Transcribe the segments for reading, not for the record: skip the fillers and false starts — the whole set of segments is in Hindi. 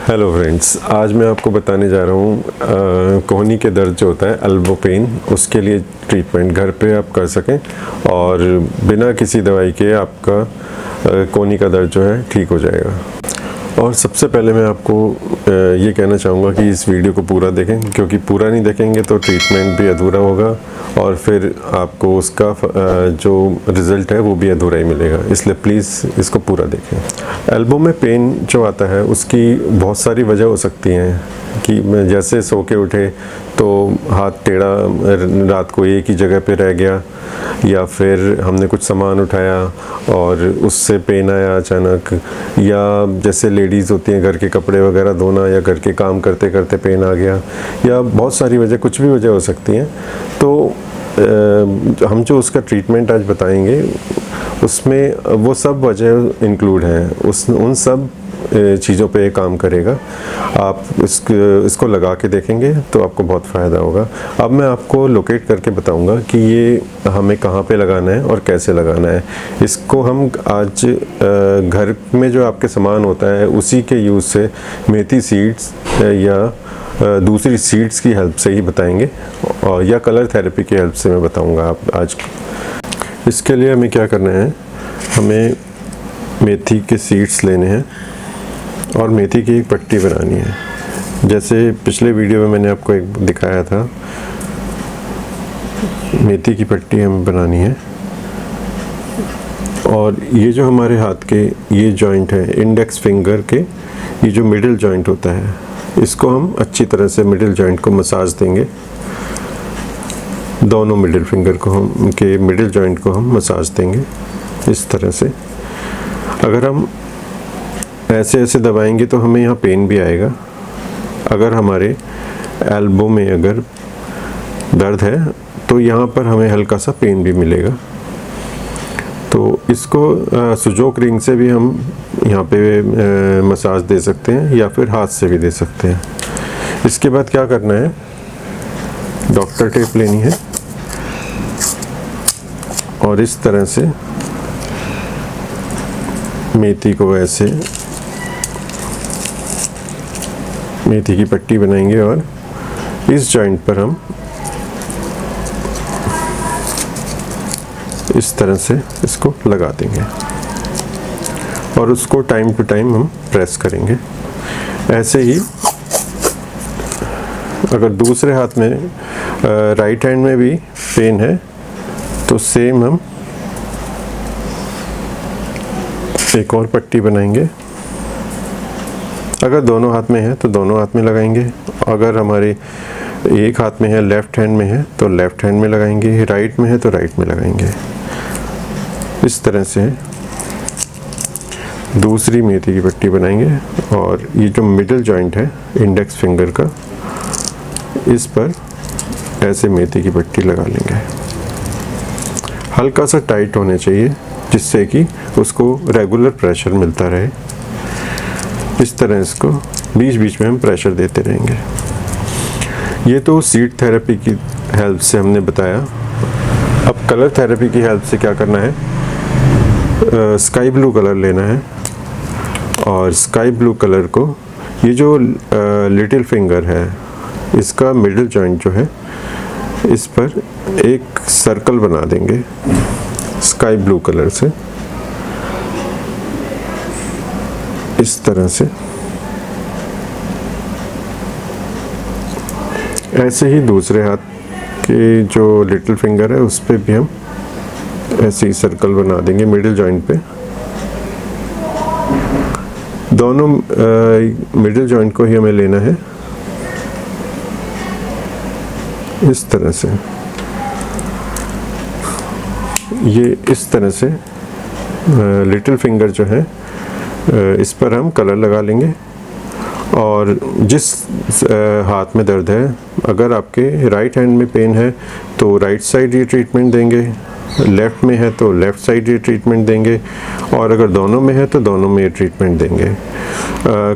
हेलो फ्रेंड्स, आज मैं आपको बताने जा रहा हूँ कोहनी के दर्द जो होता है एल्बो पेन, उसके लिए ट्रीटमेंट घर पे आप कर सकें और बिना किसी दवाई के आपका कोहनी का दर्द जो है ठीक हो जाएगा। और सबसे पहले मैं आपको ये कहना चाहूँगा कि इस वीडियो को पूरा देखें, क्योंकि पूरा नहीं देखेंगे तो ट्रीटमेंट भी अधूरा होगा और फिर आपको उसका जो रिज़ल्ट है वो भी अधूरा ही मिलेगा। इसलिए प्लीज़ इसको पूरा देखें। एल्बो में पेन जो आता है उसकी बहुत सारी वजह हो सकती हैं कि जैसे सो के उठे तो हाथ टेढ़ा रात को एक ही जगह पे रह गया, या फिर हमने कुछ सामान उठाया और उससे पेन आया अचानक, या जैसे लेडीज़ होती हैं घर के कपड़े वगैरह धोना या घर के काम करते करते पेन आ गया, या बहुत सारी वजह, कुछ भी वजह हो सकती हैं। तो हम जो उसका ट्रीटमेंट आज बताएंगे उसमें वो सब वजह इंक्लूड हैं, उन सब चीज़ों पे काम करेगा। आप इसको लगा के देखेंगे तो आपको बहुत फ़ायदा होगा। अब मैं आपको लोकेट करके बताऊंगा कि ये हमें कहाँ पे लगाना है और कैसे लगाना है। इसको हम आज घर में जो आपके सामान होता है उसी के यूज़ से मेथी सीड्स या दूसरी सीड्स की हेल्प से ही बताएंगे, और या कलर थेरेपी की हेल्प से मैं बताऊंगा आप आज। इसके लिए हमें क्या करना है, हमें मेथी के सीड्स लेने हैं और मेथी की एक पट्टी बनानी है। जैसे पिछले वीडियो में मैंने आपको एक दिखाया था, मेथी की पट्टी हमें बनानी है। और ये जो हमारे हाथ के ये जॉइंट है, इंडेक्स फिंगर के ये जो मिडिल जॉइंट होता है, इसको हम अच्छी तरह से मिडिल जॉइंट को मसाज देंगे। दोनों मिडिल फिंगर को हम के मिडिल जॉइंट को हम मसाज देंगे इस तरह से। अगर हम ऐसे ऐसे दबाएंगे तो हमें यहाँ पेन भी आएगा। अगर हमारे एल्बो में अगर दर्द है तो यहाँ पर हमें हल्का सा पेन भी मिलेगा। तो इसको सुजोक रिंग से भी हम यहाँ पे मसाज दे सकते हैं या फिर हाथ से भी दे सकते हैं। इसके बाद क्या करना है, डॉक्टर टेप लेनी है और इस तरह से मेथी को ऐसे मेथी की पट्टी बनाएंगे और इस जॉइंट पर हम इस तरह से इसको लगा देंगे और उसको टाइम टू टाइम हम प्रेस करेंगे। ऐसे ही अगर दूसरे हाथ में राइट हैंड में भी पेन है तो सेम हम एक और पट्टी बनाएंगे। अगर दोनों हाथ में है तो दोनों हाथ में लगाएंगे। अगर हमारे एक हाथ में है, लेफ़्ट हैंड में है तो लेफ़्ट हैंड में लगाएंगे, राइट में है तो राइट में लगाएंगे। इस तरह से दूसरी मेथी की पट्टी बनाएंगे और ये जो मिडिल जॉइंट है इंडेक्स फिंगर का, इस पर ऐसे मेथी की पट्टी लगा लेंगे। हल्का सा टाइट होने चाहिए जिससे कि उसको रेगुलर प्रेशर मिलता रहे। इस तरह इसको बीच बीच में हम प्रेशर देते रहेंगे। ये तो सीड थेरेपी की हेल्प से हमने बताया। अब कलर थेरेपी की हेल्प से क्या करना है, स्काई ब्लू कलर लेना है और स्काई ब्लू कलर को ये जो लिटिल फिंगर है इसका मिडिल जॉइंट जो है इस पर एक सर्कल बना देंगे स्काई ब्लू कलर से, इस तरह से। ऐसे ही दूसरे हाथ के जो लिटिल फिंगर है उस पे भी हम ऐसे ही सर्कल बना देंगे मिडिल जॉइंट पे। दोनों मिडिल जॉइंट को ही हमें लेना है इस तरह से। ये इस तरह से लिटिल फिंगर जो है इस पर हम कलर लगा लेंगे। और जिस हाथ में दर्द है, अगर आपके राइट हैंड में पेन है तो राइट साइड ये ट्रीटमेंट देंगे, लेफ़्ट में है तो लेफ़्ट साइड ये ट्रीटमेंट देंगे, और अगर दोनों में है तो दोनों में ये ट्रीटमेंट देंगे।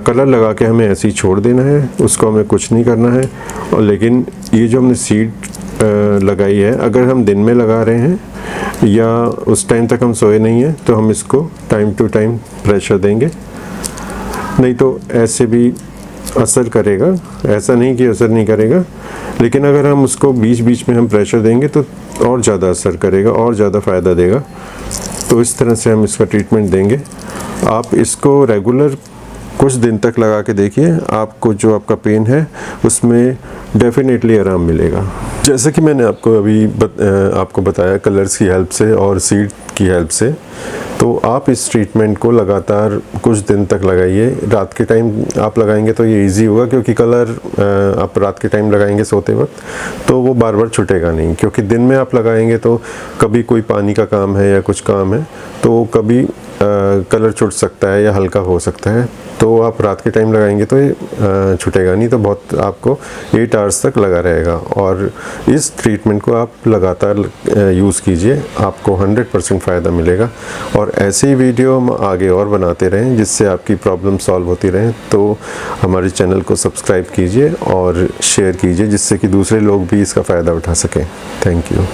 कलर लगा के हमें ऐसे ही छोड़ देना है, उसको हमें कुछ नहीं करना है। और लेकिन ये जो हमने सीड लगाई है, अगर हम दिन में लगा रहे हैं या उस टाइम तक हम सोए नहीं हैं तो हम इसको टाइम टू टाइम प्रेशर देंगे। नहीं तो ऐसे भी असर करेगा, ऐसा नहीं कि असर नहीं करेगा, लेकिन अगर हम उसको बीच बीच में हम प्रेशर देंगे तो और ज़्यादा असर करेगा और ज़्यादा फ़ायदा देगा। तो इस तरह से हम इसका ट्रीटमेंट देंगे। आप इसको रेगुलर कुछ दिन तक लगा के देखिए, आपको जो आपका पेन है उसमें डेफिनेटली आराम मिलेगा। जैसे कि मैंने आपको अभी आपको बताया कलर्स की हेल्प से और सीड की हेल्प से, तो आप इस ट्रीटमेंट को लगातार कुछ दिन तक लगाइए। रात के टाइम आप लगाएंगे तो ये इजी होगा, क्योंकि कलर आप रात के टाइम लगाएंगे सोते वक्त तो वो बार बार छूटेगा नहीं, क्योंकि दिन में आप लगाएंगे तो कभी कोई पानी का काम है या कुछ काम है तो कभी कलर छूट सकता है या हल्का हो सकता है। तो आप रात के टाइम लगाएंगे तो ये छूटेगा नहीं, तो बहुत आपको 8 आवर्स तक लगा रहेगा। और इस ट्रीटमेंट को आप लगातार यूज़ कीजिए, आपको 100% फ़ायदा मिलेगा। और ऐसे ही वीडियो हम आगे और बनाते रहें जिससे आपकी प्रॉब्लम सॉल्व होती रहें। तो हमारे चैनल को सब्सक्राइब कीजिए और शेयर कीजिए, जिससे कि दूसरे लोग भी इसका फ़ायदा उठा सकें। Thank you.